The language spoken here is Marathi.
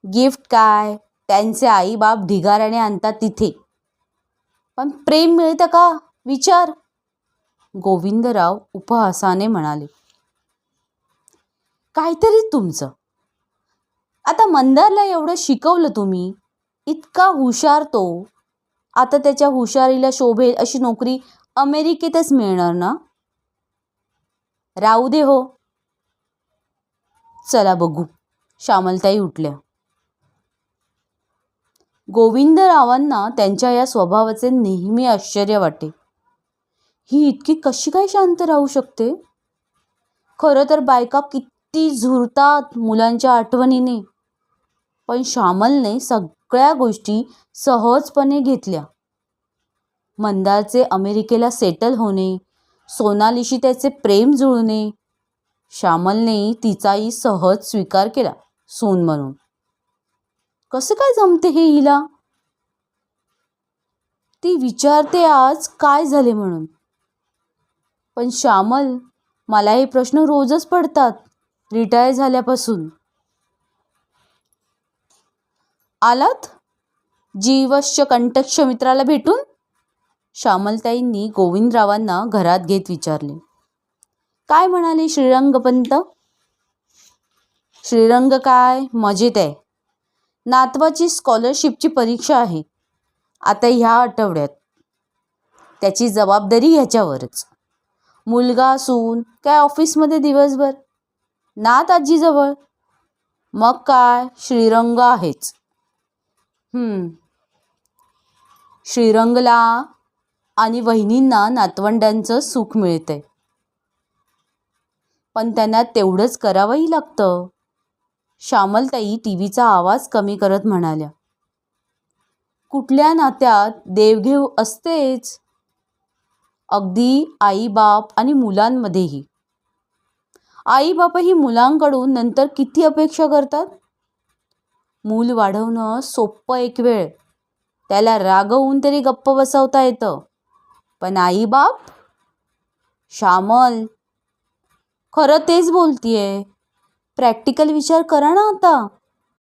गिफ्ट काय, त्यांचे आई बाप ढिगाऱ्याने आणतात तिथे, पण प्रेम मिळतं का विचार. गोविंदराव उपहासाने म्हणाले. काहीतरी तुमचं. आता मंदारला एवढं शिकवलं तुम्ही, इतका हुशार तो, आता त्याच्या हुशारीला शोभेल अशी नोकरी अमेरिकेतच मिळणार ना. राहू दे हो. चला बघू. श्यामलताई उठल्या. गोविंदरावांना त्यांच्या या स्वभावाचे नेहमी आश्चर्य वाटे. ही इतकी कशी काय शांत राहू शकते. खरं तर बायका किती झुरतात मुलांच्या आठवणीने, पण श्यामलने सगळ्या गोष्टी सहजपणे घेतल्या. मंदारचे अमेरिकेला सेटल होणे, सोनालीशी त्याचे प्रेम जुळणे, श्यामलने तिचाही सहज स्वीकार केला सून म्हणून. कसं काय जमते हे हिला. ती विचारते आज काय झाले म्हणून. पण श्यामल, मला हे प्रश्न रोजच पडतात रिटायर झाल्यापासून. आलात जीवश्य कंटक्ष मित्राला भेटून. श्यामलताईंनी गोविंदरावांना घरात घेत विचारले. काय म्हणाले श्रीरंगपंत. श्रीरंग काय मजेत आहे. नातवाची स्कॉलरशिपची परीक्षा आहे आता ह्या आठवड्यात. त्याची जबाबदारी ह्याच्यावरच. मुलगा सून काय ऑफिसमध्ये दिवसभर, नात आजीजवळ. मग काय श्रीरंग आहेच. श्रीरंगला आणि वहिनींना नातवंडांचं सुख मिळतंय, पण त्यांना तेवढंच करावंही लागतं. श्यामलताई टीव्हीचा आवाज कमी करत म्हणाल्या. कुठल्या नात्यात देवघेव असतेच, अगदी आई बाप आणि मुलांमध्येही. आई बापही मुलांकडून नंतर किती अपेक्षा करतात. मूल वाढवणं सोपं एक वेळ, त्याला रागवून तरी गप्प बसवता येतं, पण आई बाप. श्यामल, खरं तेच बोलतीये. प्रॅक्टिकल विचार करा ना आता.